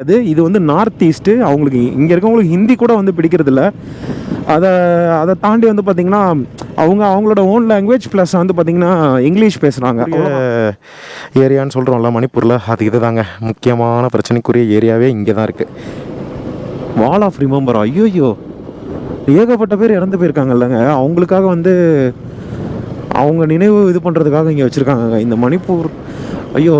இது வந்து north east. அவங்களுக்கு இங்கே இருக்கவங்களுக்கு ஹிந்தி கூட வந்து பிடிக்கிறதில்ல. அதை அதை தாண்டி வந்து பார்த்திங்கன்னா அவங்களோட ஓன் லாங்குவேஜ் ப்ளஸ் வந்து பார்த்திங்கன்னா இங்கிலீஷ் பேசுகிறாங்க. ஏரியான்னு சொல்கிறோம்ல மணிப்பூரில், அது இது தாங்க முக்கியமான பிரச்சனைக்குரிய ஏரியாவே இங்கே தான் இருக்குது. Wall of remember. ஐயோ, ஏகப்பட்ட பேர் இறந்து போயிருக்காங்கல்லங்க. அவங்களுக்காக வந்து அவங்க நினைவு இது பண்ணுறதுக்காக இங்கே வச்சுருக்காங்க இந்த மணிப்பூர். ஐயோ,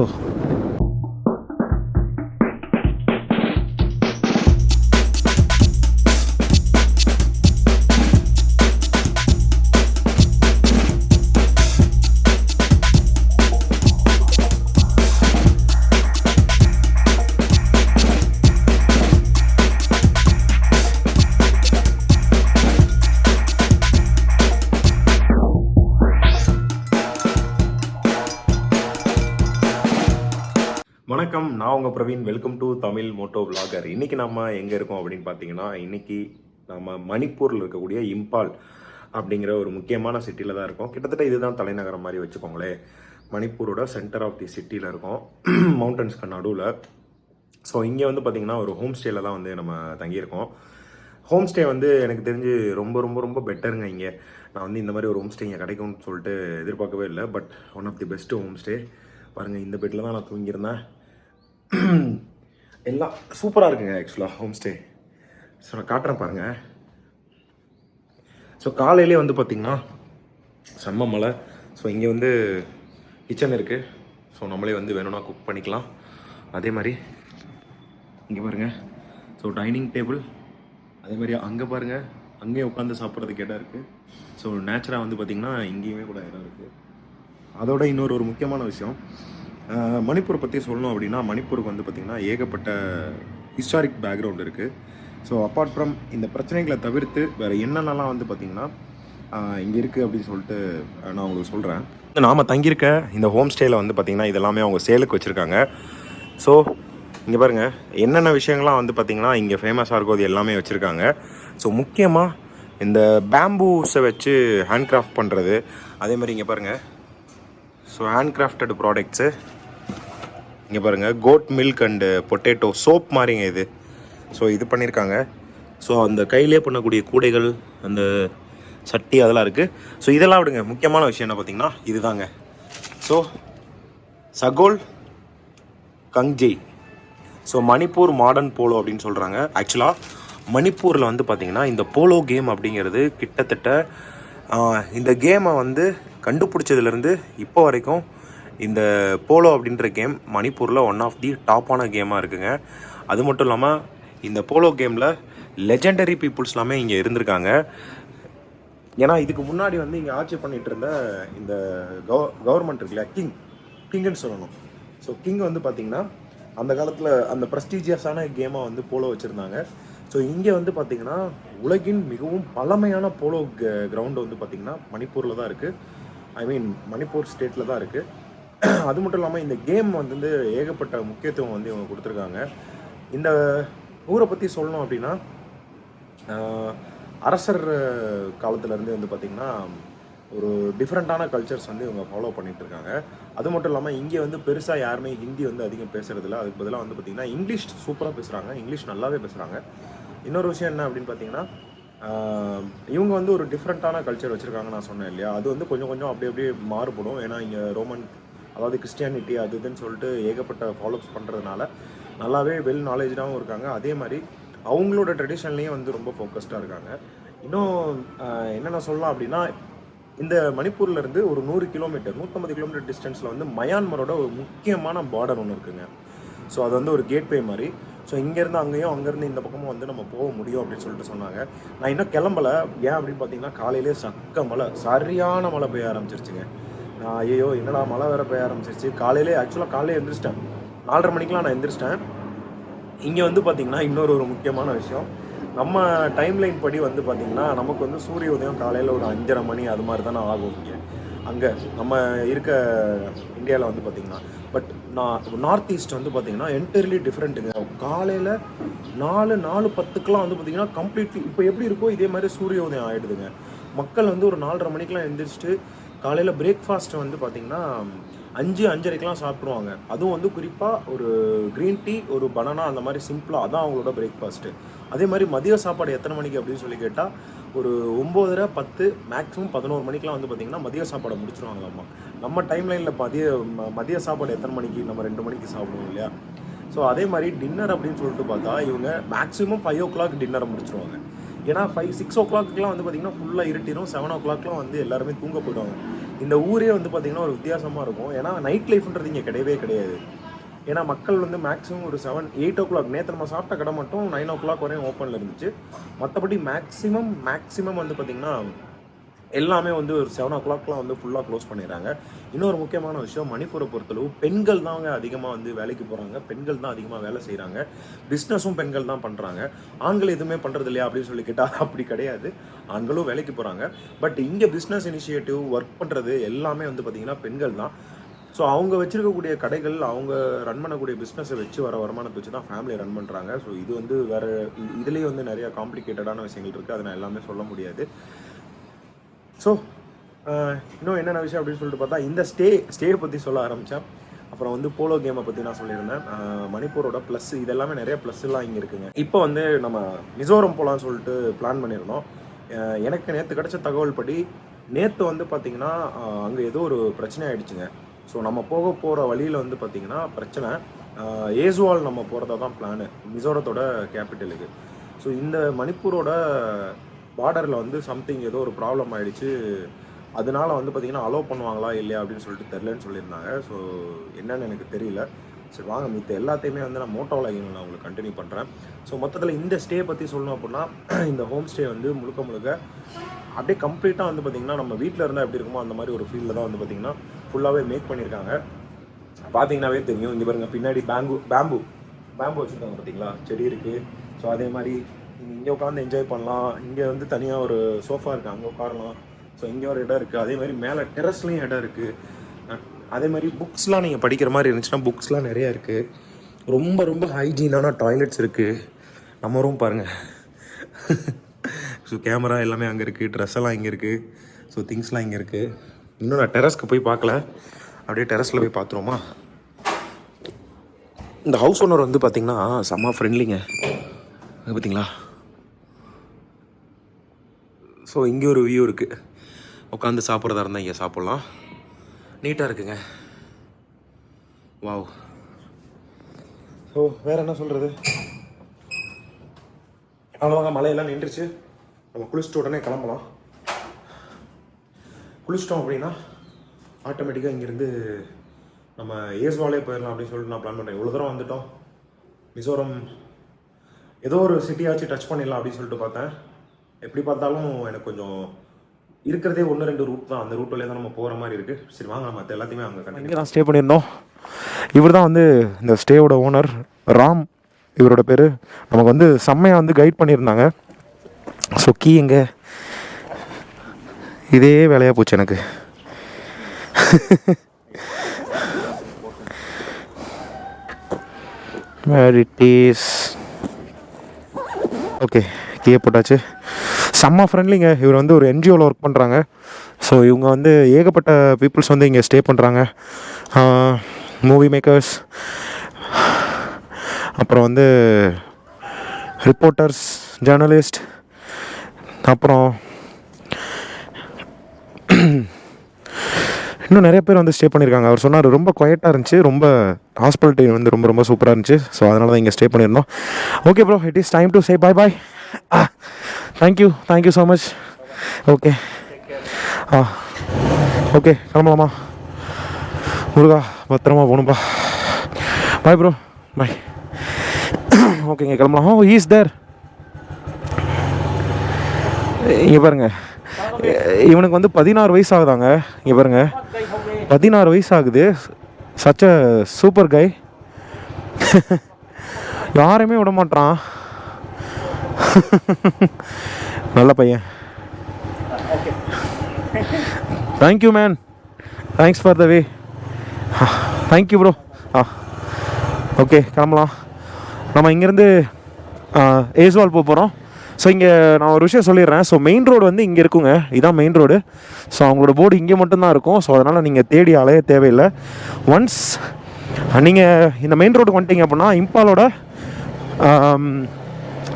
வணக்கம், நான் உங்கள் Praveen. Welcome to Tamil moto vlogger. இன்றைக்கி நம்ம எங்கே இருக்கோம் அப்படின்னு பார்த்தீங்கன்னா, இன்றைக்கி நம்ம மணிப்பூரில் இருக்கக்கூடிய இம்பால் அப்படிங்கிற ஒரு முக்கியமான சிட்டியில் தான் இருக்கோம். கிட்டத்தட்ட இதுதான் தலைநகரம் மாதிரி வச்சுக்கோங்களேன். மணிப்பூரோட சென்டர் ஆஃப் தி சிட்டியில் இருக்கோம், மவுண்டன்ஸ்க்கு நடுவில். ஸோ இங்கே வந்து பார்த்திங்கன்னா ஒரு ஹோம் ஸ்டேயில் தான் வந்து நம்ம தங்கியிருக்கோம். ஹோம் ஸ்டே வந்து எனக்கு தெரிஞ்சு ரொம்ப ரொம்ப ரொம்ப பெட்டருங்க. இங்கே நான் வந்து இந்த மாதிரி ஒரு ஹோம் ஸ்டே இங்கே கிடைக்கும்னு சொல்லிட்டு எதிர்பார்க்கவே இல்லை. But one of the best home stay. பாருங்கள், இந்த பெட்டில் தான் நான் தூங்கியிருந்தேன். எல்லாம் சூப்பராக இருக்குங்க ஆக்சுவலாக ஹோம் ஸ்டே. ஸோ நான் காட்டுறேன் பாருங்கள். ஸோ காலையிலே வந்து பார்த்திங்கன்னா செம்ம மழை. ஸோ இங்கே வந்து கிச்சன் இருக்குது. ஸோ நம்மளே வந்து வேணும்னா குக் பண்ணிக்கலாம். அதே மாதிரி இங்கே பாருங்கள், ஸோ டைனிங் டேபிள். அதே மாதிரி அங்கே பாருங்கள், அங்கேயும் உட்காந்து சாப்பிட்றதுக்கு இடம் இருக்குது. ஸோ நேச்சராக வந்து பார்த்திங்கன்னா இங்கேயுமே கூட இடம் இருக்குது. அதோட இன்னொரு முக்கியமான விஷயம், மணிப்பூரை பற்றி சொல்லணும் அப்படின்னா, மணிப்பூருக்கு வந்து பார்த்திங்கன்னா ஏகப்பட்ட ஹிஸ்டாரிக் பேக்ரவுண்ட் இருக்குது. ஸோ அப்பார்ட் ஃப்ரம் இந்த பிரச்சனைகளை தவிர்த்து வேறு என்னென்னலாம் வந்து பார்த்திங்கன்னா இங்கே இருக்குது அப்படின்னு சொல்லிட்டு நான் உங்களுக்கு சொல்கிறேன். நாம் தங்கியிருக்க இந்த ஹோம் ஸ்டேயில் வந்து பார்த்திங்கன்னா இதெல்லாமே அவங்க சேலுக்கு வச்சுருக்காங்க. ஸோ இங்கே பாருங்கள், என்னென்ன விஷயங்கள்லாம் வந்து பார்த்திங்கன்னா இங்கே ஃபேமஸாக இருக்கோ அது எல்லாமே வச்சுருக்காங்க. ஸோ முக்கியமாக இந்த பேம்பூஸை வச்சு ஹேண்ட் கிராஃப்ட் பண்ணுறது. அதே மாதிரி இங்கே பாருங்கள், ஸோ ஹேண்ட் கிராஃப்டட் ப்ராடக்ட்ஸு. இங்கே பாருங்கள், goat milk and potato soap மாதிரிங்க இது. ஸோ இது பண்ணியிருக்காங்க. ஸோ அந்த கையிலே பண்ணக்கூடிய கூடைகள், அந்த சட்டி அதெல்லாம் இருக்குது. ஸோ இதெல்லாம் விடுங்க, முக்கியமான விஷயம் என்ன பார்த்திங்கன்னா இதுதாங்க. So Sagol Kangjei. So Manipur modern polo அப்படின்னு சொல்கிறாங்க. ஆக்சுவலாக மணிப்பூரில் வந்து பார்த்திங்கன்னா இந்த போலோ கேம் அப்படிங்கிறது கிட்டத்தட்ட இந்த கேமை வந்து கண்டுபிடிச்சதுலேருந்து இப்போ வரைக்கும் இந்த போலோ அப்படின்ற கேம் மணிப்பூரில் ஒன் ஆஃப் தி டாப்பான கேமாக இருக்குங்க. அது மட்டும் இல்லாமல் இந்த போலோ கேமில் லெஜெண்டரி பீப்புள்ஸ் எல்லாமே இங்கே இருந்திருக்காங்க. ஏன்னா இதுக்கு முன்னாடி வந்து இங்கே ஆட்சி பண்ணிகிட்டு இருந்த இந்த கவர்மெண்ட் இருக்குல்ல, கிங்குன்னு சொல்லணும். ஸோ கிங் வந்து பார்த்திங்கன்னா அந்த காலத்தில் அந்த ப்ரெஸ்டீஜியஸான கேமை வந்து போலோ வச்சுருந்தாங்க. ஸோ இங்கே வந்து பார்த்திங்கன்னா உலகின் மிகவும் பழமையான போலோ கிரவுண்டு வந்து பார்த்திங்கன்னா மணிப்பூரில் தான் இருக்குது. ஐ மீன் மணிப்பூர் ஸ்டேட்டில் தான் இருக்குது. அது மட்டும் இல்லாமல் இந்த கேம் வந்து ஏகப்பட்ட முக்கியத்துவம் வந்து இவங்க கொடுத்துருக்காங்க. இந்த ஊரை பற்றி சொல்லணும் அப்படின்னா, அரசர் காலத்துலேருந்து வந்து பார்த்திங்கன்னா ஒரு டிஃப்ரெண்ட்டான கல்ச்சர்ஸ் வந்து இவங்க ஃபாலோ பண்ணிகிட்ருக்காங்க. அது மட்டும் இல்லாமல் இங்கே வந்து பெருசாக யாருமே ஹிந்தி வந்து அதிகம் பேசுகிறதில்ல. அதுக்கு பதிலாக வந்து பார்த்திங்கன்னா இங்கிலீஷ் சூப்பராக பேசுகிறாங்க, இங்கிலீஷ் நல்லாவே பேசுகிறாங்க. இன்னொரு விஷயம் என்ன அப்படின்னு பார்த்தீங்கன்னா, இவங்க வந்து ஒரு டிஃப்ரெண்ட்டான கல்ச்சர் வச்சுருக்காங்க. நான் சொன்னேன் இல்லையா, அது வந்து கொஞ்சம் கொஞ்சம் அப்படியே மாறுபடும். ஏன்னா இங்கே ரோமன், அதாவது கிறிஸ்டியானிட்டி அது இதுன்னு சொல்லிட்டு ஏகப்பட்ட ஃபாலோப்ஸ் பண்ணுறதுனால நல்லாவே வெல் நாலேஜாகவும் இருக்காங்க. அதே மாதிரி அவங்களோட ட்ரெடிஷன்லேயும் வந்து ரொம்ப ஃபோக்கஸ்டாக இருக்காங்க. இன்னும் என்னென்ன சொல்லலாம் அப்படின்னா, இந்த மணிப்பூர்லேருந்து ஒரு 150 கிலோமீட்டர் டிஸ்டன்ஸில் வந்து மயான்மரோட ஒரு முக்கியமான பார்டர் ஒன்று இருக்குங்க. ஸோ அது வந்து ஒரு கேட்வே மாதிரி. ஸோ இங்கேருந்து அங்கேயும், அங்கேருந்து இந்த பக்கமும் வந்து நம்ம போக முடியும் அப்படின்னு சொல்லிட்டு சொன்னாங்க. நான் இன்னும் கிளம்பலை. ஏன் அப்படின்னு பார்த்தீங்கன்னா, காலையிலே சக்க மழை, சரியான மழை பெய்ய ஆரம்பிச்சிருச்சுங்க. நான் ஐயோ என்னடா மழை வேறு பெய்ய ஆரம்பிச்சிருச்சு. ஆக்சுவலாக காலையில் எழுந்திரிச்சிட்டேன், 4:30 மணிக்கெலாம் நான் எழுந்திரிச்சிட்டேன். இங்கே வந்து பார்த்திங்கன்னா இன்னொரு முக்கியமான விஷயம், நம்ம டைம்லைன் படி வந்து பார்த்திங்கன்னா நமக்கு வந்து சூரிய உதயம் காலையில் ஒரு 5:30 மணி அது மாதிரி தானே ஆகும் இங்கே. அங்கே நம்ம இருக்க இந்தியாவில் வந்து பார்த்திங்கன்னா. பட் நார்த் ஈஸ்ட் வந்து பார்த்திங்கன்னா என்டையர்லி டிஃப்ரெண்ட்டுங்க. காலையில் 4:10க்கெலாம் வந்து பார்த்திங்கன்னா கம்ப்ளீட்லி இப்போ எப்படி இருக்கோ இதே மாதிரி சூரிய உதயம் ஆகிடுதுங்க. மக்கள் வந்து ஒரு 4:30 மணிக்கெலாம் எழுந்திரிச்சிட்டு காலையில் பிரேக்ஃபாஸ்ட்டை வந்து பார்த்திங்கன்னா 5-5:30க்கெலாம் சாப்பிட்ருவாங்க. அதுவும் வந்து குறிப்பாக ஒரு க்ரீன் டீ, ஒரு பனானா அந்த மாதிரி சிம்பிளாக அதான் அவங்களோட பிரேக்ஃபாஸ்ட்டு. அதே மாதிரி மதிய சாப்பாடு எத்தனை மணிக்கு அப்படின்னு சொல்லி கேட்டால் ஒரு 9:30, 10 மேக்ஸிமம் 11 மணிக்கெலாம் வந்து பார்த்திங்கன்னா மதிய சாப்பாடை முடிச்சிருவாங்களாம்மா. நம்ம டைம் லைனில் மதிய சாப்பாடு எத்தனை மணிக்கு, நம்ம 2 மணிக்கு சாப்பிடுவோம் இல்லையா? ஸோ அதே மாதிரி டின்னர் அப்படின்னு சொல்லிட்டு பார்த்தா இவங்க மேக்ஸிமம் 5:00 டின்னரை முடிச்சிருவாங்க. ஏன்னா 6:00லாம் வந்து பார்த்திங்கன்னா ஃபுல்லாக இருட்டிடும். 7:00லாம் வந்து எல்லாருமே தூங்க போயிடுவாங்க. இந்த ஊரே வந்து பார்த்திங்கன்னா ஒரு வித்தியாசமாக இருக்கும். ஏன்னா நைட் லைஃப்ன்றது இங்கே கிடையவே கிடையாது. ஏன்னா மக்கள் வந்து மேக்ஸிமம் ஒரு 8:00 நேற்று நம்ம சாப்பிட்ட கடை மட்டும் 9:00 வரையும் ஓப்பனில் இருந்துச்சு. மற்றபடி மேக்ஸிமம் வந்து பார்த்திங்கன்னா எல்லாமே வந்து ஒரு 7:00லாம் வந்து ஃபுல்லாக க்ளோஸ் பண்ணிடுறாங்க. இன்னொரு முக்கியமான விஷயம், மணிப்பூரை பொறுத்தளவு பெண்கள் தாங்க அதிகமாக வந்து வேலைக்கு போகிறாங்க. பெண்கள் தான் அதிகமாக வேலை செய்கிறாங்க. பிஸ்னஸும் பெண்கள் தான் பண்ணுறாங்க. ஆண்கள் எதுவுமே பண்ணுறது இல்லையா அப்படின்னு சொல்லி கேட்டால் அப்படி கிடையாது. ஆண்களும் வேலைக்கு போகிறாங்க. பட் இங்கே பிஸ்னஸ் இனிஷியேட்டிவ் ஒர்க் பண்ணுறது எல்லாமே வந்து பார்த்திங்கன்னா பெண்கள் தான். ஸோ அவங்க வச்சுருக்கக்கூடிய கடைகள், அவங்க ரன் பண்ணக்கூடிய பிஸ்னஸை வச்சு வர வருமானத்தை வச்சு தான் ஃபேமிலியை ரன் பண்ணுறாங்க. ஸோ இது வந்து வேறு இதுலேயே வந்து நிறையா காம்ப்ளிகேட்டடான விஷயங்கள் இருக்குது. அதை நான் எல்லாமே சொல்ல முடியாது. ஸோ இன்னும் என்னென்ன விஷயம் அப்படின்னு சொல்லிட்டு பார்த்தா இந்த ஸ்டேயை பற்றி சொல்ல ஆரம்பித்தேன். அப்புறம் வந்து போலோ கேமை பற்றி நான் சொல்லியிருந்தேன். மணிப்பூரோட ப்ளஸ் இதெல்லாமே நிறைய ப்ளஸ்லாம் இங்கே இருக்குங்க. இப்போ வந்து நம்ம மிசோரம் போகலான்னு சொல்லிட்டு பிளான் பண்ணியிருந்தோம். எனக்கு நேற்று கிடச்ச தகவல் படி நேற்று வந்து பார்த்திங்கன்னா அங்கே ஏதோ ஒரு பிரச்சனை ஆகிடுச்சுங்க. ஸோ நம்ம போகிற வழியில் வந்து பார்த்திங்கன்னா பிரச்சனை. ஏசுவால் நம்ம போகிறதா தான் பிளானு, மிசோரத்தோட கேபிட்டலுக்கு. ஸோ இந்த மணிப்பூரோட பார்டரில் வந்து சம்திங் ஏதோ ஒரு ப்ராப்ளம் ஆகிடுச்சு. அதனால வந்து பார்த்திங்கன்னா அலோவ் பண்ணுவாங்களா இல்லையா அப்படின்னு சொல்லிட்டு தெரிலன்னு சொல்லியிருந்தாங்க. ஸோ என்னன்னு எனக்கு தெரியல. சரி வாங்க மித்த எல்லாத்தையுமே வந்து நான் மோட்டோ விலாகிங் நான் உங்களுக்கு கண்டினியூ பண்ணுறேன். ஸோ மொத்தத்தில் இந்த ஸ்டே பற்றி சொல்லணும் அப்படின்னா இந்த ஹோம் ஸ்டே வந்து முழுக்க அப்படியே கம்ப்ளீட்டாக வந்து பார்த்திங்கன்னா நம்ம வீட்டில் இருந்தால் எப்படி இருக்குமோ அந்த மாதிரி ஒரு ஃபீலில் தான் வந்து பார்த்திங்கன்னா ஃபுல்லாகவே மேக் பண்ணியிருக்காங்க. பார்த்தீங்கன்னாவே தெரியும். இங்கே பாருங்கள் பின்னாடி பேம்பு வச்சுருக்காங்க பார்த்தீங்களா, செடி இருக்குது. ஸோ அதே மாதிரி இங்கே உட்காந்து என்ஜாய் பண்ணலாம். இங்கே வந்து தனியாக ஒரு சோஃபா இருக்குது, அங்கே உட்காரலாம். ஸோ இங்கே ஒரு இடம் இருக்குது. அதே மாதிரி மேலே டெரஸ்லேயும் இடம் இருக்குது. அதே மாதிரி புக்ஸ்லாம் நீங்கள் படிக்கிற மாதிரி இருந்துச்சுன்னா புக்ஸ்லாம் நிறையா இருக்குது. ரொம்ப ஹைஜீனான டாய்லெட்ஸ் இருக்குது. நம்ம ரூம் பாருங்கள். ஸோ கேமரா எல்லாமே அங்கே இருக்குது, ட்ரெஸ் எல்லாம் இங்கே இருக்குது. ஸோ திங்ஸ்லாம் இங்கே இருக்குது. இன்னும் நான் டெரஸ்க்கு போய் பார்க்கல. அப்படியே டெரஸில் போய் பார்த்துருவோமா? இந்த ஹவுஸ் ஓனர் வந்து பார்த்திங்கன்னா செம்ம ஃப்ரெண்ட்லிங்க. அது பார்த்தீங்களா? ஸோ இங்கே ஒரு வியூ இருக்குது. உட்காந்து சாப்பிட்றதா இருந்தால் இங்கே சாப்பிட்லாம். நீட்டாக இருக்குங்க. வாவ். ஸோ வேறு என்ன சொல்கிறது? அவ்வளோவாங்க, மழையெல்லாம் நின்றுச்சு. நம்ம குளிச்சுட்டு உடனே கிளம்பலாம். குளிச்சிட்டோம் அப்படின்னா ஆட்டோமேட்டிக்காக இங்கேருந்து நம்ம ஏஸ்வாலே போயிடலாம் அப்படின்னு சொல்லிட்டு நான் பிளான் பண்ணுறேன். இவ்வளோ தூரம் வந்துட்டோம். மிசோரம் ஏதோ ஒரு சிட்டியாச்சும் டச் பண்ணிடலாம் அப்படின்னு சொல்லிட்டு பார்த்தேன். எப்படி பார்த்தாலும் எனக்கு கொஞ்சம் இருக்கிறதே 1-2 ரூட் தான். அந்த ரூட் வழியாக தான் நம்ம போகிற மாதிரி இருக்குது. சரி வாங்க, நம்ம எல்லாத்தையுமே அங்கே கண்டிப்பாக தான் ஸ்டே பண்ணியிருந்தோம். இவர் தான் வந்து இந்த ஸ்டேயோட ஓனர், ராம் இவரோட பேர். நமக்கு வந்து செம்மையாக வந்து கைட் பண்ணியிருந்தாங்க. ஸோ கீ எங்கே, இதே வேலையாக போச்சு எனக்கு. வேர் இட் இஸ். ஓகே, கீயை போட்டாச்சு. செம்ம ஃப்ரெண்ட்லிங்க. இவர் வந்து ஒரு என்ஜிஓவில் ஒர்க் பண்ணுறாங்க. ஸோ இவங்க வந்து ஏகப்பட்ட பீப்புள்ஸ் வந்து இங்கே ஸ்டே பண்ணுறாங்க. மூவி மேக்கர்ஸ், அப்புறம் வந்து ரிப்போர்ட்டர்ஸ், ஜேர்னலிஸ்ட், அப்புறம் இன்னும் நிறைய பேர் வந்து ஸ்டே பண்ணியிருக்காங்க. அவர் சொன்னார் ரொம்ப குவைட்டாக இருந்துச்சு, ரொம்ப ஹாஸ்பிட்டாலிட்டி வந்து ரொம்ப சூப்பராக இருந்துச்சு. ஸோ அதனால தான் இங்கே ஸ்டே பண்ணியிருந்தோம். Okay bro, it is time to say bye bye. Thank you so much. Okay okay, கிளம்பலாமா? முருகா பத்திரமா போகணும்பா. பாய் ப்ரோ, பாய். ஓகேங்க, கிளம்பலாம். ஓ ஈஸ் தேர். இங்கே பாருங்கள், இவனுக்கு வந்து 16 வயசு ஆகுதாங்க. இங்கே பாருங்கள், 16 வயசு ஆகுது. சச் அ சூப்பர் கை. யாரையுமே விட மாட்டான். நல்ல பையன். Thank you man, thanks for the way. Thank you bro. Okay, கிளம்பலாம். நம்ம இங்கேருந்து ஏஸ்வால் போக போகிறோம். ஸோ இங்கே நான் ஒரு விஷயம் சொல்லிடுறேன். ஸோ மெயின் ரோடு வந்து இங்கே இருக்குங்க, இதான் மெயின் ரோடு. ஸோ அவங்களோட போர்டு இங்கே மட்டும்தான் இருக்கும். ஸோ அதனால் நீங்கள் தேடி அலைய தேவையில்லை. ஒன்ஸ் நீங்கள் இந்த மெயின் ரோடுக்கு வந்துட்டீங்க அப்படின்னா, இம்பாலோட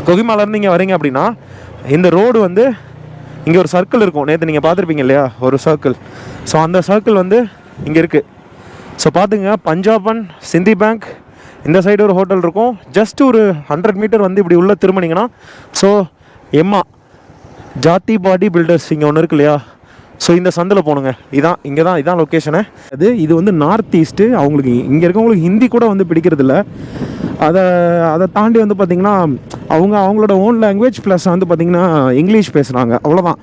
கொகிமாலேருந்து இங்கே வரீங்க அப்படின்னா, இந்த ரோடு வந்து இங்கே ஒரு சர்க்கிள் இருக்கும். நேற்று நீங்கள் பார்த்துருப்பீங்க இல்லையா, ஒரு சர்க்கிள். ஸோ அந்த சர்க்கிள் வந்து இங்கே இருக்குது. ஸோ பார்த்துங்க, பஞ்சாப் அண்ட் சிந்தி பேங்க், இந்த சைடு ஒரு ஹோட்டல் இருக்கும். ஜஸ்ட் ஒரு 100 மீட்டர் வந்து இப்படி உள்ளே திரும்பினீங்கன்னா, ஸோ எம்மா ஜாதி பாடி பில்டர்ஸ் இங்கே ஒன்று இருக்கு இல்லையா, ஸோ இந்த சந்தில் போகணுங்க. இதான் லொக்கேஷனு. இது வந்து நார்த் ஈஸ்ட்டு. அவங்களுக்கு இங்கே இருக்கவங்களுக்கு ஹிந்தி கூட வந்து பிடிக்கிறதில்ல. அதை தாண்டி வந்து பார்த்திங்கன்னா அவங்களோட ஓன் லாங்குவேஜ் ப்ளஸ் வந்து பார்த்திங்கன்னா இங்கிலீஷ் பேசுகிறாங்க, அவ்வளோதான்.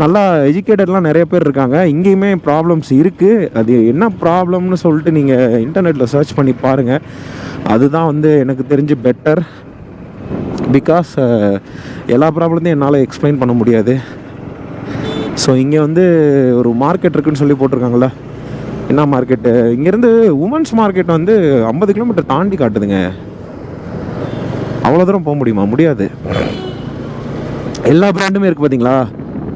நல்லா எஜுகேட்டட்லாம் நிறைய பேர் இருக்காங்க. இங்கேயுமே ப்ராப்ளம்ஸ் இருக்குது. அது என்ன ப்ராப்ளம்னு சொல்லிட்டு நீங்கள் இன்டர்நெட்டில் சர்ச் பண்ணி பாருங்கள். அதுதான் வந்து எனக்கு தெரிஞ்சு பெட்டர். பிகாஸ் எல்லா ப்ராப்ளத்தையும் என்னால் எக்ஸ்பிளைன் பண்ண முடியாது. ஸோ இங்கே வந்து ஒரு மார்க்கெட் இருக்குதுன்னு சொல்லி போட்டிருக்காங்களே, என்ன மார்க்கெட்டு, இங்கேருந்து உமன்ஸ் மார்க்கெட் வந்து 50 கிலோமீட்டர் தாண்டி காட்டுதுங்க. அவ்வளோ தூரம் போக முடியுமா? முடியாது. எல்லா பிராண்டுமே இருக்குது பார்த்தீங்களா,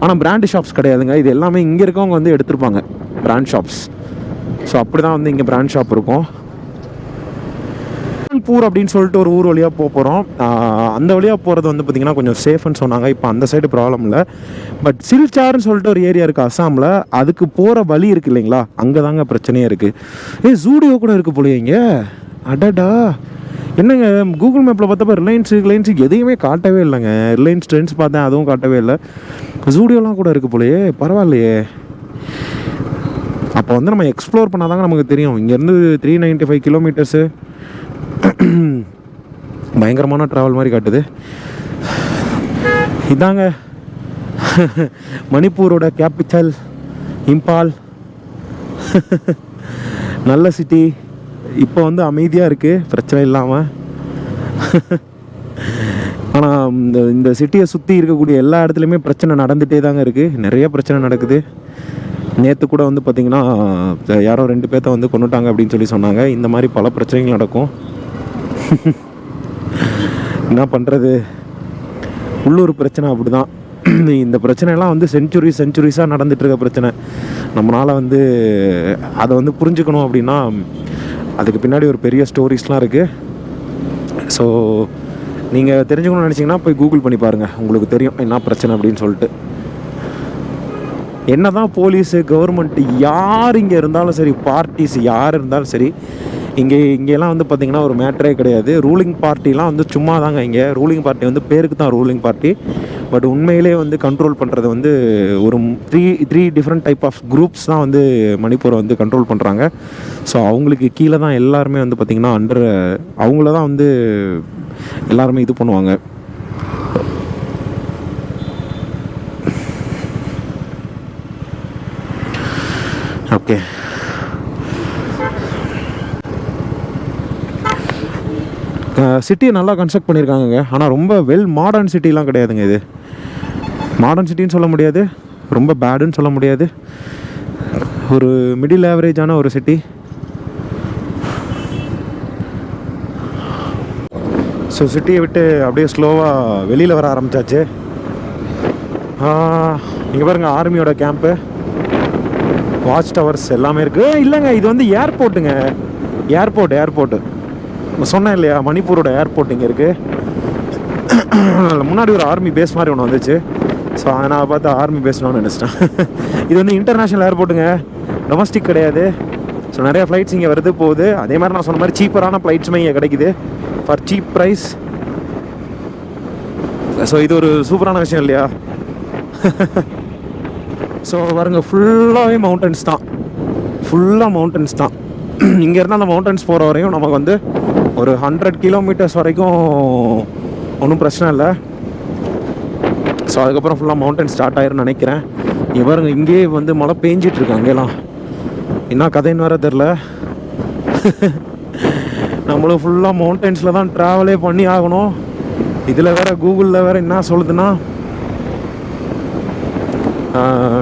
ஆனால் பிராண்டு ஷாப்ஸ் கிடையாதுங்க. இது எல்லாமே இங்கே இருக்கவங்க வந்து எடுத்திருப்பாங்க, பிராண்ட் ஷாப்ஸ். ஸோ அப்படி தான் வந்து இங்கே பிராண்ட் ஷாப் இருக்கும். பூர் அப்படின்னு சொல்லிட்டு ஒரு ஊர் வழியாக போகிறோம். அந்த வழியாக போகிறது வந்து பார்த்திங்கன்னா கொஞ்சம் சேஃப்னு சொன்னாங்க. இப்போ அந்த சைடு ப்ராப்ளம் இல்லை. பட் சில்சார்னு சொல்லிட்டு ஒரு ஏரியா இருக்குது அஸ்ஸாமில். அதுக்கு போகிற வழி இருக்குது இல்லைங்களா, அங்கே தாங்க பிரச்சனையே இருக்குது. ஜூடியோ கூட இருக்குது போலியே இங்கே. அடடா, என்னங்க கூகுள் மேப்பில் பார்த்தப்ப ரிலையன்ஸு எதையுமே காட்டவே இல்லைங்க. ரிலையன்ஸ் ட்ரெண்ட்ஸ் பார்த்தேன், அதுவும் காட்டவே இல்லை. ஜூடியோலாம் கூட இருக்குது போலையே, பரவாயில்லையே. அப்போ வந்து நம்ம எக்ஸ்ப்ளோர் பண்ணால் தாங்க நமக்கு தெரியும். இங்கேருந்து 395 கிலோமீட்டர்ஸு பயங்கரமான ட்ராவல் மாதிரி காட்டுது. இதாங்க மணிப்பூரோட கேபிட்டல் இம்பால். நல்ல சிட்டி. இப்போ வந்து அமைதியாக இருக்குது, பிரச்சனை இல்லாமல். ஆனால் இந்த சிட்டியை சுற்றி இருக்கக்கூடிய எல்லா இடத்துலையுமே பிரச்சனை நடந்துகிட்டே தாங்க இருக்குது. நிறைய பிரச்சனை நடக்குது. நேற்று கூட வந்து பார்த்திங்கன்னா யாரோ 2 பேர்த்த வந்து கொண்டுட்டாங்க அப்படின்னு சொல்லி சொன்னாங்க. இந்த மாதிரி பல பிரச்சனைகள் நடக்கும். என்ன பண்ணுறது, உள்ளூர் பிரச்சனை அப்படி தான். இந்த பிரச்சனைலாம் வந்து செஞ்சுரிஸாக நடந்துகிட்ருக்க பிரச்சனை. நம்மளால் வந்து அதை வந்து புரிஞ்சுக்கணும் அப்படின்னா அதுக்கு பின்னாடி ஒரு பெரிய ஸ்டோரிஸ்லாம் இருக்குது. ஸோ நீங்கள் தெரிஞ்சுக்கணும்னு நினச்சிங்கன்னா போய் கூகுள் பண்ணி பாருங்கள், உங்களுக்கு தெரியும் என்ன பிரச்சனை அப்படின்னு சொல்லிட்டு. என்ன தான் போலீஸு கவர்மெண்ட்டு யார் இங்கே இருந்தாலும் சரி, பார்ட்டிஸ் யார் இருந்தாலும் சரி, இங்கெல்லாம் வந்து பார்த்திங்கன்னா ஒரு மேட்டரே கிடையாது. ரூலிங் பார்ட்டிலாம் வந்து சும்மா தாங்க. இங்கே ரூலிங் பார்ட்டி வந்து பேருக்கு தான் ரூலிங் பார்ட்டி. பட் உண்மையிலே வந்து கண்ட்ரோல் பண்ணுறது வந்து ஒரு three different type of groups தான் வந்து மணிப்பூரை வந்து கண்ட்ரோல் பண்ணுறாங்க. ஸோ அவங்களுக்கு கீழே தான் எல்லாருமே வந்து பார்த்திங்கன்னா அவங்கள தான் வந்து எல்லாருமே இது பண்ணுவாங்க. ஓகே, சிட்டியை நல்லா கன்ஸ்ட்ரக்ட் பண்ணியிருக்காங்க. ஆனால் ரொம்ப வெல் மாடர்ன் சிட்டிலாம் கிடையாதுங்க. இது மாடர்ன் சிட்டின்னு சொல்ல முடியாது, ரொம்ப பேடுன்னு சொல்ல முடியாது. ஒரு மிடில் ஆவரேஜான ஒரு சிட்டி. ஸோ சிட்டியை விட்டு அப்படியே ஸ்லோவாக வெளியில் வர ஆரம்பித்தாச்சு. இங்கே பாருங்க, ஆர்மியோட கேம்ப்பு, வாட்ச் டவர்ஸ் எல்லாமே இருக்குது. இல்லைங்க, இது வந்து ஏர்போர்ட்டுங்க. ஏர்போர்ட்டு சொன்னேன் இல்லையா, மணிப்பூரோட ஏர்போர்ட் இங்கே இருக்குது. முன்னாடி ஒரு ஆர்மி பேஸ் மாதிரி ஒன்று வந்துச்சு. ஸோ நான் பார்த்து ஆர்மி பேஸ்னு நினச்சிட்டேன். இது வந்து இன்டர்நேஷ்னல் ஏர்போர்ட்டுங்க, டொமஸ்டிக் கிடையாது. ஸோ நிறையா ஃப்ளைட்ஸ் இங்கே வருது போகுது. அதே மாதிரி நான் சொன்ன மாதிரி சீப்பரான ஃப்ளைட்ஸுமே இங்கே கிடைக்குது ஃபார் சீப் ப்ரைஸ். ஸோ இது ஒரு சூப்பரான விஷயம் இல்லையா. ஸோ பாருங்க, ஃபுல்லாகவே மவுண்டன்ஸ் தான். இங்கேருந்து அந்த மவுண்டன்ஸ் போகிற வரையும் நமக்கு வந்து ஒரு 100 கிலோமீட்டர்ஸ் வரைக்கும் ஒன்றும் பிரச்சனை இல்லை. ஸோ அதுக்கப்புறம் ஃபுல்லாக மவுண்டன் ஸ்டார்ட் ஆயிருன்னு நினைக்கிறேன். இங்கே பாருங்க, இங்கேயே வந்து மழை பேஞ்சிட்ருக்கு. அங்கெல்லாம் என்ன கதைன்னு வேறு தெரில. நம்மளும் ஃபுல்லாக மவுண்டன்ஸில் தான் ட்ராவலே பண்ணி ஆகணும். இதில் வேறு கூகுளில் வேறு என்ன சொல்லுதுன்னா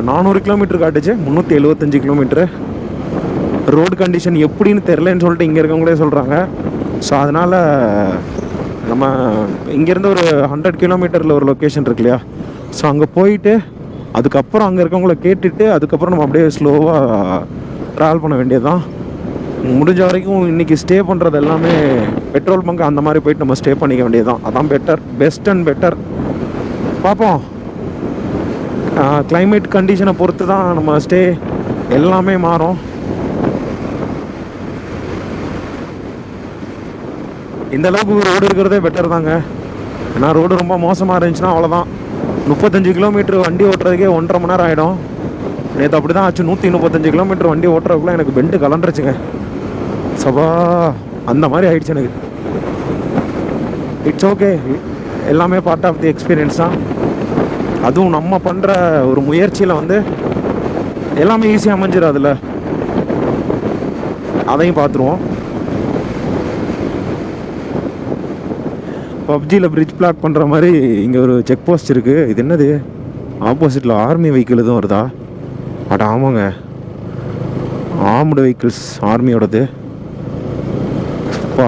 400 கிலோமீட்டர் காட்டுச்சு, 375 கிலோமீட்ரு. ரோடு கண்டிஷன் எப்படின்னு தெரிலன்னு சொல்லிட்டு இங்கே இருக்கவங்களே சொல்கிறாங்க. ஸோ அதனால் நம்ம இங்கேருந்து ஒரு 100 கிலோமீட்டரில் ஒரு லொக்கேஷன் இருக்கு இல்லையா, ஸோ அங்கே போயிட்டு அதுக்கப்புறம் அங்கே இருக்கவங்கள கேட்டுட்டு அதுக்கப்புறம் நம்ம அப்படியே ஸ்லோவாக ட்ராவல் பண்ண வேண்டியது தான். முடிஞ்ச வரைக்கும் இன்றைக்கி ஸ்டே பண்ணுறது எல்லாமே பெட்ரோல் பங்க் அந்த மாதிரி போயிட்டு நம்ம ஸ்டே பண்ணிக்க வேண்டியது தான். அதான் பெட்டர், பெஸ்ட் அண்ட் பெட்டர். பார்ப்போம், கிளைமேட் கண்டிஷனை பொறுத்து தான் நம்ம ஸ்டே எல்லாமே மாறும். இந்த அளவுக்கு ரோடு இருக்கிறதே பெட்டர் தாங்க. ஏன்னா ரோடு ரொம்ப மோசமாக இருந்துச்சுன்னா அவ்வளோதான். 35 கிலோமீட்டர் வண்டி ஓட்டுறதுக்கே 1.5 மணி நேரம் ஆகிடும். நேற்று அப்படி தான் ஆச்சு. 135 கிலோமீட்டர் வண்டி ஓட்டுறதுக்குள்ள எனக்கு பெண்டு கலண்டுருச்சுங்க. சபா அந்த மாதிரி ஆயிடுச்சு எனக்கு. இட்ஸ் ஓகே, எல்லாமே பார்ட் ஆஃப் தி எக்ஸ்பீரியன்ஸ் தான். அதுவும் நம்ம பண்ணுற ஒரு முயற்சியில் வந்து எல்லாமே ஈஸியாக அமைஞ்சிடும். அதில் அதையும் பார்த்துருவோம். பப்ஜியில் பிரிட்ஜ் பிளாக் பண்ணுற மாதிரி இங்கே ஒரு செக் போஸ்ட் இருக்குது. இது என்னது, ஆப்போசிட்டில் ஆர்மி வெஹிக்கிள் எதுவும் வருதா? அட ஆமாங்க, ஆர்ம்டு வெஹிக்கிள்ஸ் ஆர்மியோடது. அப்பா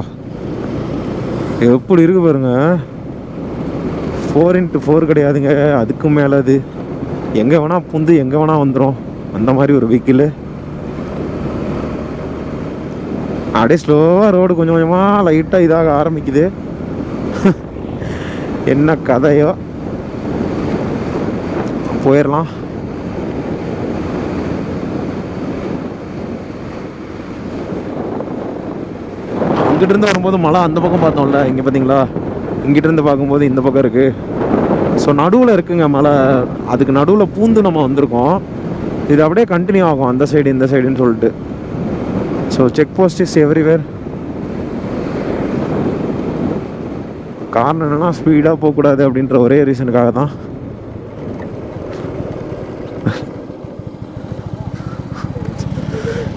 எப்படி இருக்கு பாருங்க. 4x4 கிடையாதுங்க, அதுக்கு மேலே அது எங்கே வேணால் புந்து எங்கே வேணால் வந்துடும். அந்த மாதிரி ஒரு வெஹிக்கிள். அப்படியே ஸ்லோவாக ரோடு கொஞ்சம் கொஞ்சமாக லைட்டாக இதாக ஆரம்பிக்குது. என்ன கதையோ, போயிடலாம். அங்கிட்டிருந்து வரும்போது மழை அந்த பக்கம் பார்த்தோம்ல, இங்கே பார்த்தீங்களா, இங்கிட்டிருந்து பார்க்கும்போது இந்த பக்கம் இருக்குது. ஸோ நடுவில் இருக்குங்க மலை, அதுக்கு நடுவில் பூந்து நம்ம வந்திருக்கோம். இது அப்படியே கண்டினியூ ஆகும் அந்த சைடு இந்த சைடுன்னு சொல்லிட்டு. So check post is everywhere. காரணம் என்னென்னா ஸ்பீடாக போகக்கூடாது அப்படின்ற ஒரே ரீசனுக்காக தான்.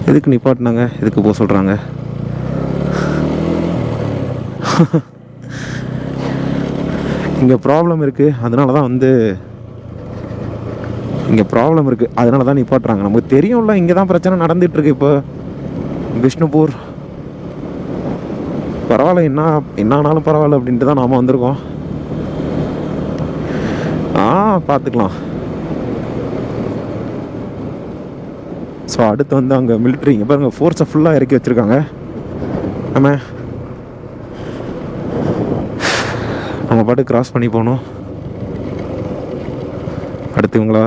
எதுக்கு நிப்பாட்டினாங்க, எதுக்கு போக சொல்கிறாங்க? இங்கே ப்ராப்ளம் இருக்குது, அதனால தான் வந்து இங்கே ப்ராப்ளம் இருக்குது, அதனால தான் நிப்பாட்டுறாங்க. நமக்கு தெரியும்ல இங்கே தான் பிரச்சனை நடந்துகிட்ருக்கு இப்போ பிஷ்ணுபூர். பரவாயில்ல, என்ன ஆனாலும் பரவாயில்ல அப்படின்ட்டு தான் நாம் வந்திருக்கோம். பார்த்துக்கலாம். ஸோ அடுத்து வந்து அங்கே மிலிட்ரி, இங்கே பாருங்கள் ஃபோர்ஸை ஃபுல்லாக இறக்கி வச்சுருக்காங்க. நம்ம பாட்டு கிராஸ் பண்ணி போகணும். அடுத்து இவங்களா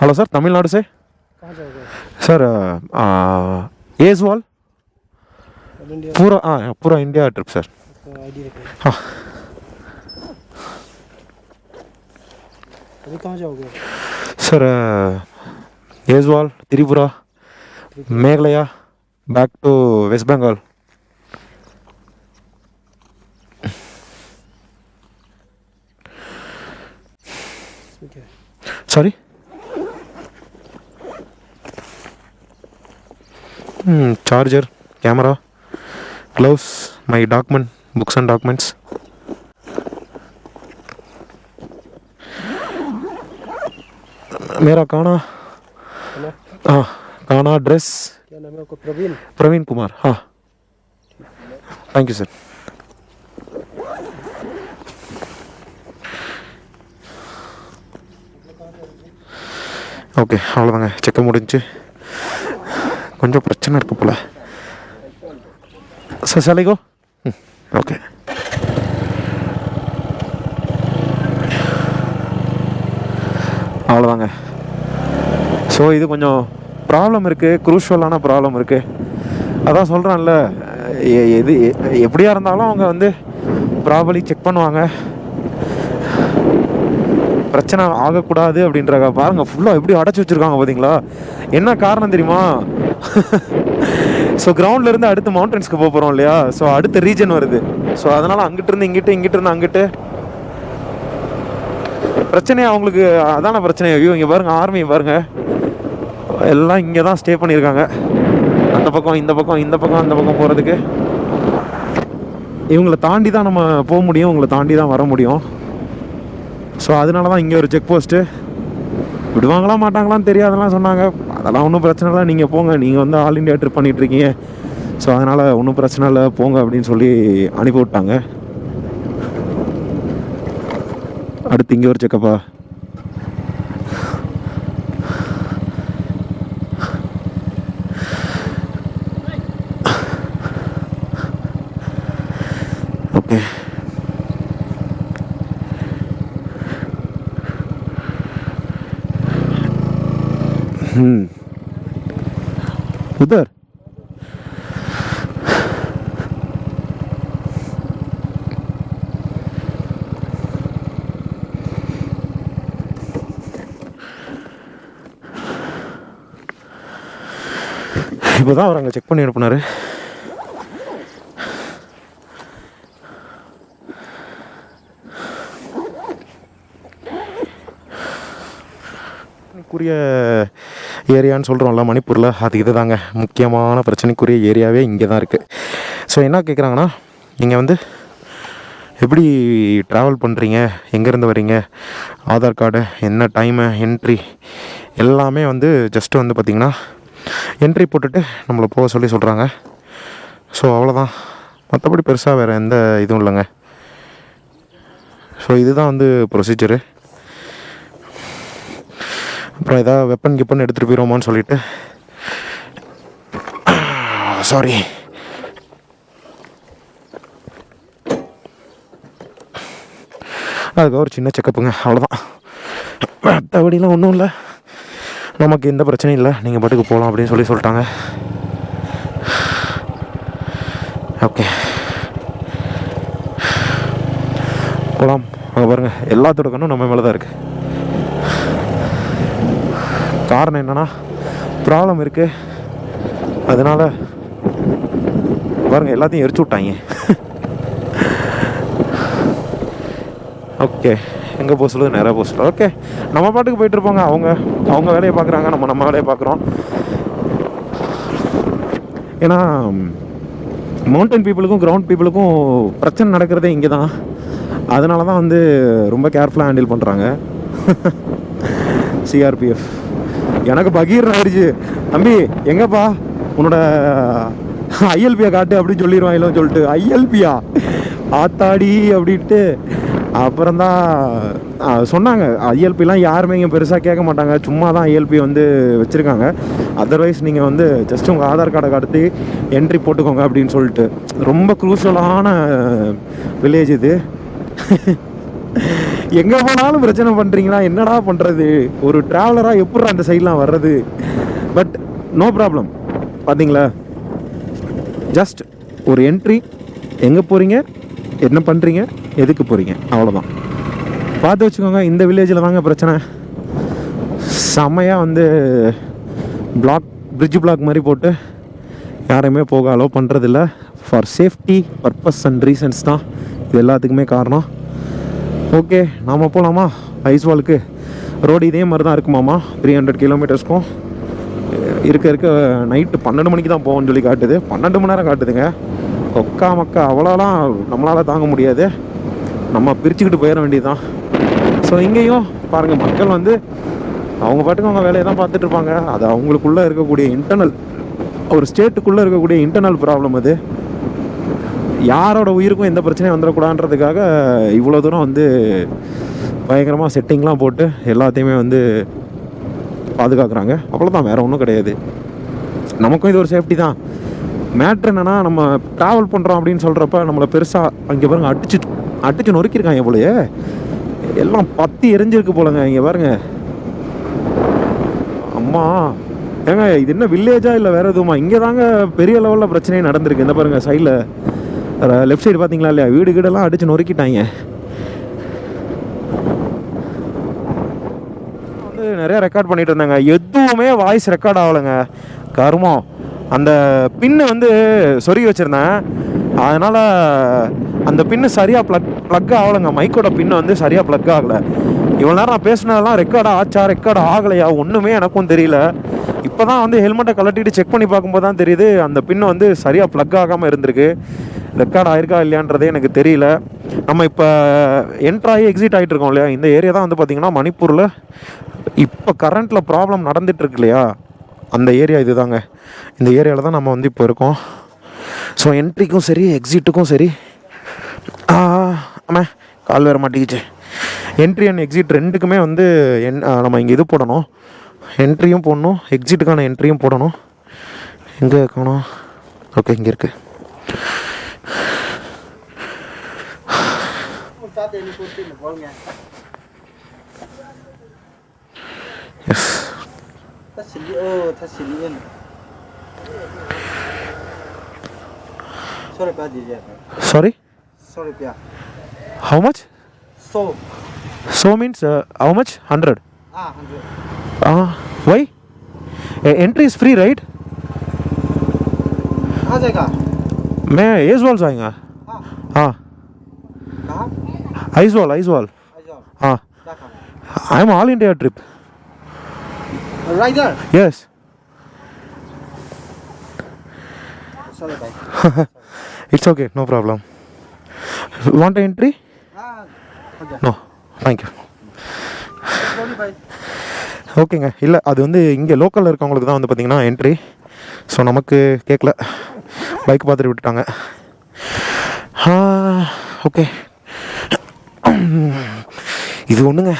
हेलो सर, तमिलनाडु से। कहाँ जाओगे सर एजवाल इंडिया? पूरा इंडिया ट्रिप सर। आईडी रखो। हाँ अभी कहाँ जाओगे? Sir Aizawl, Tripura, Meghalaya, back to West Bengal. Sorry, charger, camera, gloves, my document, books and documents. मेरा काना, हाँ काना, ड्रेस। क्या नाम है आपका? प्रवीण? प्रवीण कुमार। हाँ, थैंक यू सर। ஓகே, அவ்வளோதாங்க, செக்கப் முடிஞ்சு. கொஞ்சம் பிரச்சனை இருக்கு போல. சார் சாலைக்கோ. ஓகே, அவ்வளோதாங்க. ஸோ இது கொஞ்சம் ப்ராப்ளம் இருக்குது, குரூஷுவலான ப்ராப்ளம் இருக்குது. அதான் சொல்கிறேன்ல, எது எப்படியா இருந்தாலும் அவங்க வந்து ப்ராபர்லி செக் பண்ணுவாங்க. பிரச்சனை ஆகக்கூடாது அப்படின்றாங்க. பாருங்கள் ஃபுல்லாக எப்படி அடைச்சி வச்சுருக்காங்க பார்த்தீங்களா? என்ன காரணம் தெரியுமா? ஸோ கிரவுண்ட்லேருந்து அடுத்து மவுண்டன்ஸ்க்கு போக போகிறோம் இல்லையா? ஸோ அடுத்த ரீஜன் வருது. ஸோ அதனால் அங்கிட்டிருந்து இங்கிட்டு, இங்கிட்டிருந்து அங்கிட்டு பிரச்சனையே அவங்களுக்கு. அதான பிரச்சனை. ஐயோ, இங்கே பாருங்கள், ஆர்மி பாருங்கள், எல்லாம் இங்கே தான் ஸ்டே பண்ணியிருக்காங்க. அந்த பக்கம் இந்த பக்கம், இந்த பக்கம் அந்த பக்கம் போகிறதுக்கு இவங்களை தாண்டி தான் நம்ம போக முடியும், இவங்களை தாண்டி தான் வர முடியும். ஸோ அதனால தான் இங்கே ஒரு செக் போஸ்ட்டு. விடுவாங்களா மாட்டாங்களான்னு தெரியாதெல்லாம் சொன்னாங்க. அதெல்லாம் ஒன்றும் பிரச்சனை இல்லை, நீங்கள் போங்க, நீங்கள் வந்து ஆல் இண்டியா ட்ரிப் பண்ணிகிட்ருக்கீங்க, ஸோ அதனால் ஒன்றும் பிரச்சனை இல்லை போங்க அப்படின்னு சொல்லி அனுப்பி விட்டாங்க. அடுத்து இங்கே ஒரு செக்கப்பா. ओके उधर இப்போதான் அவர் அங்கே செக் பண்ணி அனுப்புனாரு. பிரச்சனைக்குரிய ஏரியான்னு சொல்கிறோம்ல மணிப்பூரில், அது இது தாங்க முக்கியமான பிரச்சனைக்குரிய ஏரியாவே இங்கே தான் இருக்குது. ஸோ என்ன கேட்குறாங்கன்னா, நீங்கள் வந்து எப்படி ட்ராவல் பண்ணுறீங்க, எங்கேருந்து வரீங்க, ஆதார் கார்டு, என்ன டைமு, என்ட்ரி எல்லாமே வந்து ஜஸ்ட்டு வந்து பார்த்திங்கன்னா என்ட்ரி போட்டுட்டு நம்மளை போக சொல்லி சொல்கிறாங்க. ஸோ அவ்வளோதான், மற்றபடி பெருசாக வேறு எந்த இதுவும் இல்லைங்க. ஸோ இதுதான் வந்து ப்ரொசீஜரு. அப்புறம் ஏதாவது வெப்பன் கிப்பன் எடுத்துகிட்டு போயிடுவோமான்னு சொல்லிவிட்டு, சாரி, அதுக்கு ஒரு சின்ன செக்கப்புங்க, அவ்வளோதான். மற்றபடிலாம் ஒன்றும் இல்லை, நமக்கு எந்த பிரச்சனையும் இல்லை, நீங்கள் பாட்டுக்கு போகலாம் அப்படின்னு சொல்லி சொல்லிட்டாங்க. ஓகே போகலாம். அங்கே பாருங்கள், எல்லாத்தோட கண்ணும் நம்ம மேலே தான் இருக்குது. காரணம் என்னென்னா ப்ராப்ளம் இருக்குது, அதனால் பாருங்கள் எல்லாத்தையும் எரிச்சு விட்டாங்க. ஓகே, எங்கே போக சொல்லுது, நேராக போக சொல்லுது. ஓகே, நம்ம பாட்டுக்கு போயிட்டுருப்போங்க. அவங்க வேலையை பார்க்குறாங்க, நம்ம வேலையை பார்க்குறோம். ஏன்னா மவுண்டன் பீப்புளுக்கும் கிரவுண்ட் பீப்புளுக்கும் பிரச்சனை நடக்கிறதே இங்கே தான். அதனால தான் வந்து ரொம்ப கேர்ஃபுல்லாக ஹேண்டில் பண்ணுறாங்க சிஆர்பிஎஃப். எனக்கு பகீர் ஆயிடுச்சு, தம்பி எங்கப்பா உன்னோட ஐஎல்பியை காட்டு அப்படின்னு சொல்லிடுவாங்களோன்னு சொல்லிட்டு, ஐஎல்பியா ஆத்தாடி அப்படின்ட்டு அப்புறம்தான் சொன்னாங்க. ஐஎல்பிலாம் யாருமே இங்கே பெருசாக கேட்க மாட்டாங்க, சும்மா தான் ஐஎல்பி வந்து வச்சுருக்காங்க. அதர்வைஸ் நீங்கள் வந்து ஜஸ்ட் உங்கள் ஆதார் கார்டை காட்டி என்ட்ரி போட்டுக்கோங்க அப்படின்னு சொல்லிட்டு. ரொம்ப குரூஷலான வில்லேஜ் இது. எங்கே போனாலும் பிரச்சனை பண்ணுறீங்களா, என்னடா பண்ணுறது, ஒரு ட்ராவலராக எப்படி அந்த சைட்லாம் வர்றது. But no problem. பார்த்தீங்களா, ஜஸ்ட் ஒரு என்ட்ரி, எங்கே போகிறீங்க, என்ன பண்ணுறீங்க, எதுக்கு போகிறீங்க, அவ்வளோதான். பார்த்து வச்சுக்கோங்க. இந்த வில்லேஜில் தாங்க பிரச்சனை. செம்மையாக வந்து பிரிட்ஜ் பிளாக் மாதிரி போட்டு யாரையுமே போக அலோவ் பண்ணுறதில்ல. For safety purpose and reasons தான் இது எல்லாத்துக்குமே காரணம். ஓகே, நாம் போகலாமா ஐஸ்வாலுக்கு? ரோடு இதே மாதிரி தான் இருக்குமாம்மா, 300 கிலோமீட்டர்ஸ்க்கும் இருக்க நைட்டு 12 மணிக்கு தான் போவோம்னு சொல்லி காட்டுது. 12 மணி நேரம் காட்டுதுங்க. ஒக்கா மக்கா அவ்வளோலாம் நம்மளால் தாங்க முடியாது, நம்ம பிரிச்சுக்கிட்டு போயிட வேண்டியது தான். ஸோ இங்கேயும் பாருங்கள், மக்கள் வந்து அவங்க பாட்டுக்கு அவங்க வேலையை தான் பார்த்துட்ருப்பாங்க. அது அவங்களுக்குள்ளே இருக்கக்கூடிய இன்டர்னல், ஒரு ஸ்டேட்டுக்குள்ளே இருக்கக்கூடிய இன்டர்னல் ப்ராப்ளம். அது யாரோட உயிருக்கும் எந்த பிரச்சனையும் வந்துடக்கூடாதுன்றதுக்காக இவ்வளோ தூரம் வந்து பயங்கரமாக செட்டிங்லாம் போட்டு எல்லாத்தையுமே வந்து பாதுகாக்கிறாங்க. அவ்வளோதான், வேறு ஒன்றும் கிடையாது. நமக்கும் இது ஒரு சேஃப்டி தான். மேட்ரு என்னென்னா, நம்ம ட்ராவல் பண்ணுறோம் அப்படின்னு சொல்கிறப்ப நம்மளை பெருசாக அங்கே பாருங்க அடிச்சு நொறுக்கியிருக்காங்க போலயே, எல்லாம் பற்றி எரிஞ்சிருக்கு போலங்க. இங்கே பாருங்க, அம்மா ஏங்க இது என்ன வில்லேஜா இல்லை வேறு எதுவுமா? இங்கே தாங்க பெரிய லெவலில் பிரச்சனையே நடந்திருக்கு. இந்த பாருங்கள் சைடில் லெஃப்ட் சைடு பார்த்தீங்களா இல்லையா, வீடு கீடெல்லாம் அடித்து நொறுக்கிட்டாங்க. வந்து நிறையா ரெக்கார்ட் பண்ணிட்டு இருந்தாங்க, எதுவுமே வாய்ஸ் ரெக்கார்ட் ஆகலைங்க. கருமம், அந்த பின்னு வந்து சொருகி வச்சுருந்தேன், அதனால் அந்த பின்னு சரியாக ப்ளக் ஆகலைங்க. மைக்கோட பின்னு வந்து சரியாக ப்ளக் ஆகலை. இவ்வளோ நேரம் நான் பேசினதெல்லாம் ரெக்கார்டு ஆச்சா ரெக்கார்டு ஆகலையா ஒன்றுமே எனக்கும் தெரியல. இப்போ தான் வந்து ஹெல்மெட்டை கலட்டிட்டு செக் பண்ணி பார்க்கும்போது தான் தெரியுது அந்த பின்னு வந்து சரியாக ப்ளக் ஆகாமல் இருந்திருக்கு. ரெக்கார்ட் ஆயிருக்கா இல்லையான்றதே எனக்கு தெரியல. நம்ம இப்போ என்ட்ராகி எக்ஸிட் ஆகிட்டு இருக்கோம் இல்லையா, இந்த ஏரியா தான் வந்து பார்த்திங்கன்னா மணிப்பூரில் இப்போ கரண்ட்டில் ப்ராப்ளம் நடந்துகிட்ருக்கு இல்லையா. அந்த ஏரியா இதுதாங்க. இந்த ஏரியாவில் தான் நம்ம வந்து இப்போ இருக்கோம். ஸோ என்ட்ரிக்கும் சரி எக்ஸிட்டுக்கும் சரி ஆமாம் கால் வேற மாட்டிக்கிச்சு. என்ட்ரி அண்ட் எக்ஸிட் ரெண்டுக்குமே வந்து நம்ம இங்கே இது போடணும், என்ட்ரியும் போடணும், எக்ஸிட்டுக்கான என்ட்ரியும் போடணும். எங்கே இருக்கணும்? ஓகே, இங்கே இருக்குது. S. Sorry? Sorry, Pia. How much? So. So means how much? 100. 100. Why? Entry is free, right? कहाँ जाएगा? मैं आइजवाल जाएगा. हाँ. कहाँ? आइजवाल. हाँ. क्या काम? I am all India trip. Right there. Yes. Sorry, bye. It's okay, no problem. Want an entry? Okay. No, thank you. Slowly, bye. ஓகேங்க. இல்லை, அது வந்து இங்கே லோக்கலில் இருக்கவங்களுக்கு தான் வந்து பார்த்திங்கன்னா என்ட்ரி. ஸோ நமக்கு கேட்கல, பைக் பார்த்துட்டு விட்டுட்டாங்க. ஓகே, இது ஒன்றுங்க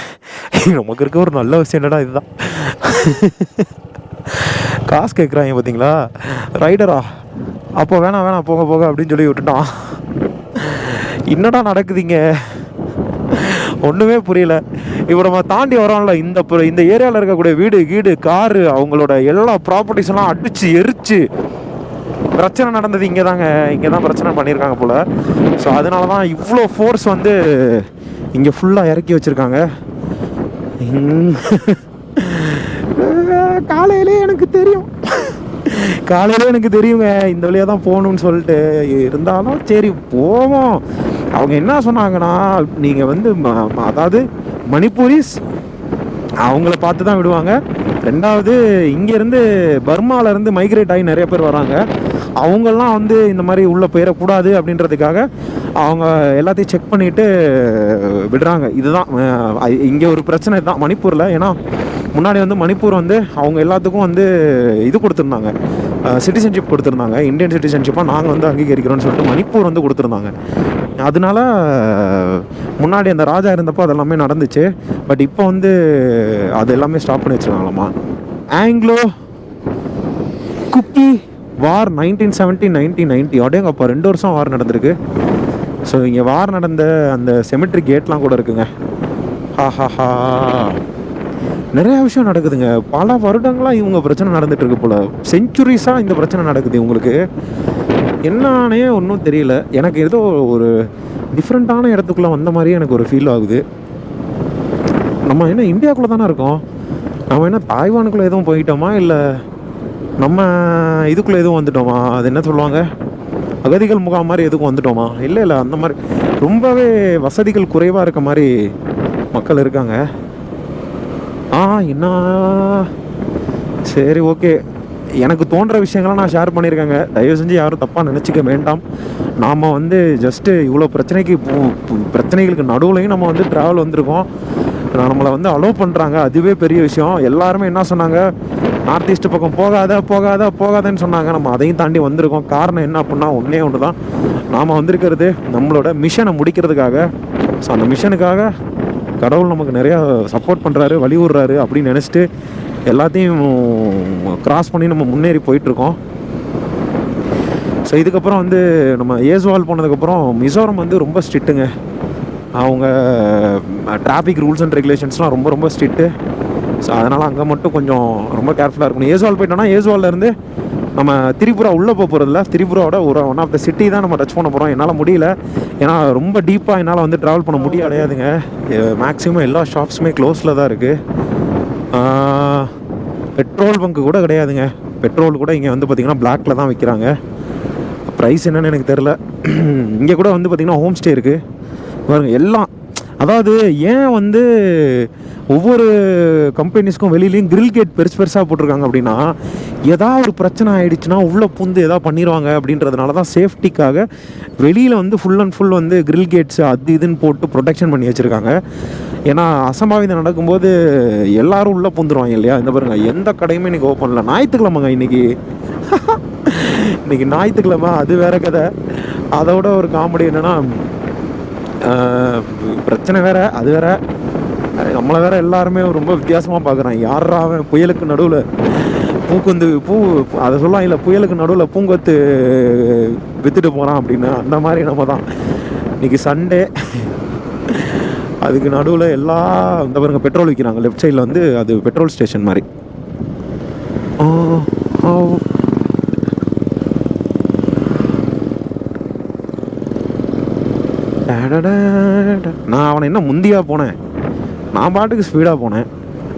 நமக்கு இருக்க ஒரு நல்ல விஷயம் என்னடா இதுதான். காசு கேட்குறாங்க பார்த்தீங்களா, ரைடரா? அப்போ வேணாம் போக அப்படின்னு சொல்லி விட்டுட்டான். என்னடா நடக்குதுங்க, ஒன்றுமே புரியல. இப்போ நம்ம தாண்டி வரோம்ல, இந்த ஏரியாவில் இருக்கக்கூடிய வீடு காரு அவங்களோட எல்லா ப்ராப்பர்ட்டிஸ்லாம் அடித்து எரிச்சு பிரச்சனை நடந்தது இங்கே தான் பிரச்சனை பண்ணியிருக்காங்க போல். ஸோ அதனால தான் இவ்வளோ ஃபோர்ஸ் வந்து இங்கே ஃபுல்லாக இறக்கி வச்சுருக்காங்க. காலையிலே எனக்கு தெரியுங்க இந்த வழியாக தான் போகணுன்னு சொல்லிட்டு. இருந்தாலும் சரி போவோம். அவங்க என்ன சொன்னாங்கன்னா, நீங்கள் வந்து அதாவது மணிப்பூரிஸ் அவங்கள பார்த்து தான் விடுவாங்க. ரெண்டாவது இங்கேருந்து பர்மாவிலேருந்து மைக்ரேட் ஆகி நிறைய பேர் வராங்க. அவங்கெல்லாம் வந்து இந்த மாதிரி உள்ளே போயிடக்கூடாது அப்படின்றதுக்காக அவங்க எல்லாத்தையும் செக் பண்ணிவிட்டு விடுறாங்க. இதுதான் இங்கே ஒரு பிரச்சனை தான் மணிப்பூரில். ஏன்னா முன்னாடி வந்து மணிப்பூர் வந்து அவங்க எல்லாத்துக்கும் வந்து இது கொடுத்துருந்தாங்க, சிட்டிசன்ஷிப் கொடுத்துருந்தாங்க. இந்தியன் சிட்டிசன்ஷிப்பாக நாங்கள் வந்து அங்கீகரிக்கிறோன்னு சொல்லிட்டு மணிப்பூர் வந்து கொடுத்துருந்தாங்க. அதனால முன்னாடி அந்த ராஜா இருந்தப்போ அதெல்லாமே நடந்துச்சு. பட் இப்போ வந்து அது எல்லாமே ஸ்டாப் பண்ணி வச்சுருக்காங்களாமா. ஆங்கிலோ குக்கி வார் 1970-1990 அப்படியேங்கப்பா 2 வருஷம் வார் நடந்திருக்கு. ஸோ இங்கே வார் நடந்த அந்த செமிட்ரி கேட்லாம் கூட இருக்குங்க. ஹாஹாஹா, நிறையா விஷயம் நடக்குதுங்க. பல வருடங்களாக இவங்க பிரச்சனை நடந்துட்டு இருக்கு போல். செஞ்சுரிஸாக இந்த பிரச்சனை நடக்குது. உங்களுக்கு என்னன்னே ஒன்றும் தெரியல. எனக்கு ஏதோ ஒரு டிஃப்ரெண்ட்டான இடத்துக்குள்ளே வந்த மாதிரியே எனக்கு ஒரு ஃபீல் ஆகுது. நம்ம என்ன இந்தியாவுக்குள்ளே தானே இருக்கோம்? நம்ம என்ன தாய்வானுக்குள்ளே எதுவும் போயிட்டோமா, இல்லை நம்ம இதுக்குள்ளே எதுவும் வந்துட்டோமா? அது என்ன சொல்லுவாங்க, அகதிகள் முகாம் மாதிரி எதுக்கும் வந்துட்டோமா? இல்லை அந்த மாதிரி ரொம்பவே வசதிகள் குறைவாக இருக்க மாதிரி மக்கள் இருக்காங்க. என்ன சரி, ஓகே. எனக்கு தோன்ற விஷயங்கள்லாம் நான் ஷேர் பண்ணியிருக்கேங்க. தயவு செஞ்சு யாரும் தப்பாக நினச்சிக்க வேண்டாம். நாம் வந்து ஜஸ்ட்டு இவ்வளோ பிரச்சனைகளுக்கு நடுவுலையும் நம்ம வந்து ட்ராவல் வந்திருக்கோம். நம்மளை வந்து அலோவ் பண்ணுறாங்க, அதுவே பெரிய விஷயம். எல்லாருமே என்ன சொன்னாங்க, நார்த் ஈஸ்ட் பக்கம் போகாதன்னு சொன்னாங்க. நம்ம அதையும் தாண்டி வந்திருக்கோம். காரணம் என்ன அப்படின்னா ஒன்று தான், நாம் வந்திருக்கிறது நம்மளோட மிஷனை முடிக்கிறதுக்காக. ஸோ அந்த மிஷனுக்காக கடவுள் நமக்கு நிறையா சப்போர்ட் பண்ணுறாரு, வழி விடுறாரு அப்படின்னு நினச்சிட்டு எல்லாத்தையும் கிராஸ் பண்ணி நம்ம முன்னேறி போயிட்டுருக்கோம். ஸோ இதுக்கப்புறம் வந்து நம்ம ஏஸ்வால் போனதுக்கப்புறம் மிசோரம் வந்து ரொம்ப ஸ்ட்ரிக்ட்டுங்க. அவங்க டிராஃபிக் ரூல்ஸ் அண்ட் ரெகுலேஷன்ஸ்லாம் ரொம்ப ஸ்ட்ரிக்ட்டு. ஸோ அதனால் அங்கே மட்டும் கொஞ்சம் ரொம்ப கேர்ஃபுல்லாக இருக்கணும். ஏஸ்வால் போயிட்டோன்னா ஏஸ்வால்லேருந்து நம்ம திரிபுரா உள்ளே போகிறதில்ல, திரிபுராவோட ஒன் ஆஃப் த சிட்டி தான் நம்ம டச் பண்ண போகிறோம். என்னால் முடியல, ஏன்னா ரொம்ப டீப்பாக என்னால் வந்து ட்ராவல் பண்ண முடியாதுங்க. மேக்ஸிமம் எல்லா ஷாப்ஸுமே க்ளோஸில் தான் இருக்குது. பெட்ரோல் பங்கு கூட கிடையாதுங்க. பெட்ரோல் கூட இங்கே வந்து பார்த்திங்கன்னா பிளாக்கில் தான் விற்கிறாங்க. ப்ரைஸ் என்னன்னு எனக்கு தெரில. இங்கே கூட வந்து பார்த்திங்கன்னா ஹோம் ஸ்டே இருக்குது பாருங்க. எல்லாம் அதாவது ஏன் வந்து ஒவ்வொரு கம்பெனிஸ்க்கும் வெளியிலையும் கிரில் கேட் பெருசாக போட்டிருக்காங்க அப்படின்னா, ஏதாவது ஒரு பிரச்சனை ஆகிடுச்சுன்னா உள்ளே புந்து எதாவது பண்ணிடுவாங்க அப்படின்றதுனால தான் சேஃப்டிக்காக வெளியில் வந்து ஃபுல் அண்ட் ஃபுல் வந்து கிரில் கேட்ஸ் அது இதுன்னு போட்டு ப்ரொடெக்ஷன் பண்ணி வச்சுருக்காங்க. ஏன்னா அசம்பாவிதம் நடக்கும்போது எல்லாரும் உள்ளே பூந்துருவாங்க இல்லையா. இந்த பாருங்க, எந்த கடையுமே இன்றைக்கி ஓப்பன் இல்லை. ஞாயிற்றுக்கிழமைங்க இன்றைக்கி. இன்றைக்கி ஞாயிற்றுக்கிழமை, அது வேற கதை. அதோட ஒரு காமெடி என்னென்னா, பிரச்சனை வேற, அது வேற. நம்மளை வேற எல்லாருமே ரொம்ப வித்தியாசமாக பார்க்குறான். யாரா அவன் புயலுக்கு நடுவில் பூ அதை சொல்லலாம் இல்லை, புயலுக்கு நடுவில் பூங்கொத்து விற்றுட்டு போகிறான் அப்படின்னு. அந்த மாதிரி நம்ம தான். இன்றைக்கி சண்டே, அதுக்கு நடுவில் எல்லா இந்த பாருங்க பெட்ரோல் விற்கிறாங்க. லெஃப்ட் சைடில் வந்து அது பெட்ரோல் ஸ்டேஷன் மாதிரி. நான் அவனை என்ன முந்தியாக போனேன், நான் பாட்டுக்கு ஸ்பீடாக போனேன்.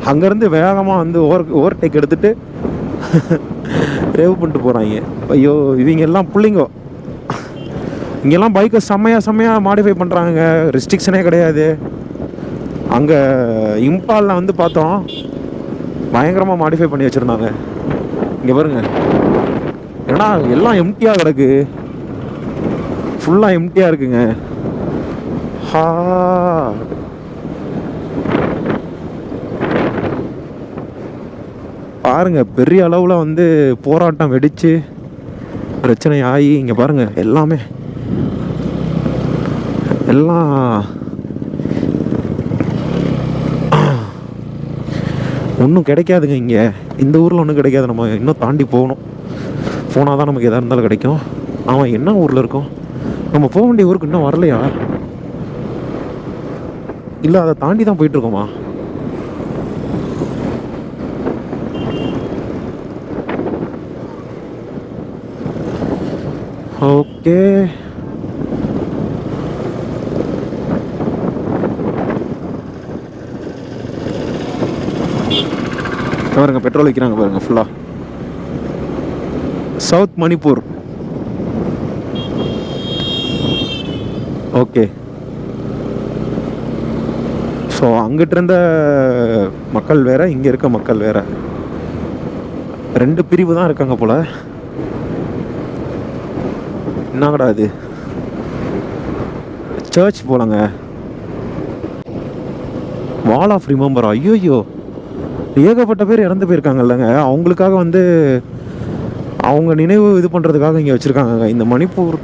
அங்கேருந்து வேகமாக வந்து ஓவர்டேக் எடுத்துகிட்டு ரேவ் பண்ணிட்டு போகிறாங்க. ஐயோ, இவங்க எல்லாம் பிள்ளைங்கோ. இங்கெல்லாம் பைக்கை செம்மையாக மாடிஃபை பண்ணுறாங்க. ரெஸ்ட்ரிக்ஷனே கிடையாது. அங்கே இம்பாலில் வந்து பார்த்தோம், பயங்கரமாக மாடிஃபை பண்ணி வச்சுருந்தாங்க. இங்கே பாருங்க, ஏன்னா எல்லாம் எம்டியாக கிடக்கு, ஃபுல்லாக எம்டியாக இருக்குங்க. பாருங்க, பெரிய அளவில் வந்து போராட்டம் வெடித்து பிரச்சனை ஆகி, இங்கே பாருங்க எல்லாமே எல்லாம் ஒன்றும் கிடைக்காதுங்க. இங்கே இந்த ஊரில் ஒன்றும் கிடைக்காது. நம்ம இன்னும் தாண்டி போகணும். போனால் தான் நமக்கு எதாக இருந்தாலும் கிடைக்கும். அவன் என்ன ஊரில் இருக்கோம், நம்ம போக வேண்டிய ஊருக்கு இன்னும் வரலையா, இல்லை அதை தாண்டி தான் போயிட்டுருக்கோமா? ஓகே, பாருங்க பெட்ரோல் விற்கிறாங்க பாருங்க ஃபுல்லாக. சவுத் மணிப்பூர். ஓகே, ஸோ அங்கிட்ட இருந்த மக்கள் வேற, இங்கே இருக்க மக்கள் வேற. ரெண்டு பிரிவு தான் இருக்காங்க போல. என்னங்கடா இது, சர்ச் போலங்க. Wall of remember. ஐயோ, ஏகப்பட்ட பேர் இறந்து போயிருக்காங்கல்லங்க. அவங்களுக்காக வந்து அவங்க நினைவு இது பண்ணுறதுக்காக இங்கே வச்சுருக்காங்க இந்த மணிப்பூர்.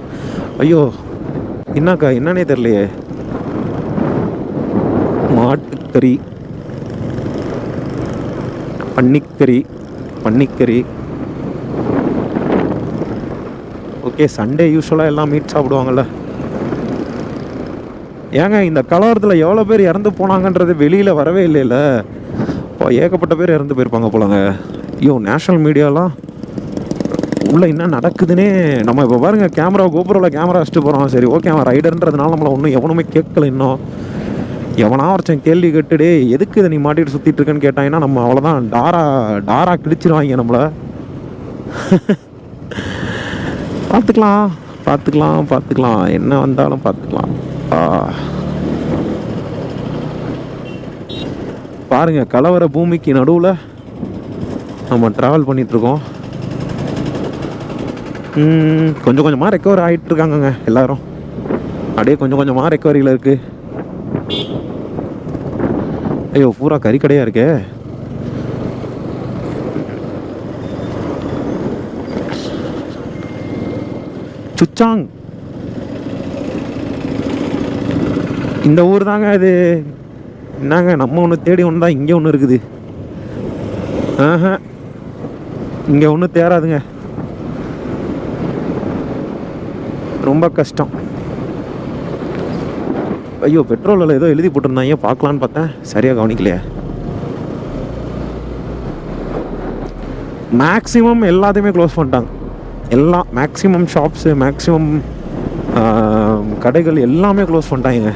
ஐயோ, என்னக்கா என்னன்னே தெரியலையே. மாட்டுக்கறி, பன்னிக்கறி. ஓகே, சண்டே யூஸ்வலாக எல்லாம் மீட் சாப்பிடுவாங்கள்ல. ஏங்க இந்த கலவரத்தில் எவ்வளோ பேர் இறந்து போனாங்கன்றது வெளியில் வரவே இல்லைல்ல. இப்போ ஏகப்பட்ட பேர் இறந்து போயிருப்பாங்க போலங்க. ஐயோ, நேஷ்னல் மீடியாலாம் உள்ளே என்ன நடக்குதுன்னே. நம்ம இப்போ பாருங்கள், கோபுரோவில் கேமரா வச்சுட்டு போகிறோம். சரி ஓகே, அவன் ரைடர்ன்றதுனால நம்மளை ஒன்றும் எவனுமே கேட்கல. இன்னும் எவனா ஒருத்தன் கேள்வி கேட்டுடே எதுக்கு இதை நீ மாட்டிட்டு சுற்றிட்டு இருக்கேன்னு கேட்டாங்கன்னா நம்ம அவ்வளோதான், டாரா கிழிச்சிருவாங்க நம்மளை. பார்த்துக்கலாம், என்ன வந்தாலும் பார்த்துக்கலாம். பாருங்க, கலவர பூமிக்கு நடுவில் நம்ம ட்ராவல் பண்ணிகிட்ருக்கோம். கொஞ்சம் கொஞ்சமாக ரெக்கவர் ஆகிட்டு இருக்காங்கங்க எல்லாரும். அப்படியே கொஞ்சம் கொஞ்சமாக ரெக்கவரியில் இருக்குது. ஐயோ, பூரா கறிக்கடையாக இருக்கே. சுச்சாங், இந்த ஊர் தாங்க அது. என்னங்க, நம்ம ஒன்று தேடி ஒன்று தான் இங்கே ஒன்று இருக்குது. இங்கே ஒன்றும் தேராதுங்க, ரொம்ப கஷ்டம். ஐயோ, பெட்ரோலில் ஏதோ எழுதி போட்டிருந்தாங்க, பார்க்கலான்னு பார்த்தேன், சரியாக கவனிக்கலையே. மேக்ஸிமம் எல்லாத்தையுமே க்ளோஸ் பண்ணிட்டாங்க. எல்லாம் மேக்ஸிமம் ஷாப்ஸு, மேக்ஸிமம் கடைகள் எல்லாமே க்ளோஸ் பண்ணிட்டாங்க.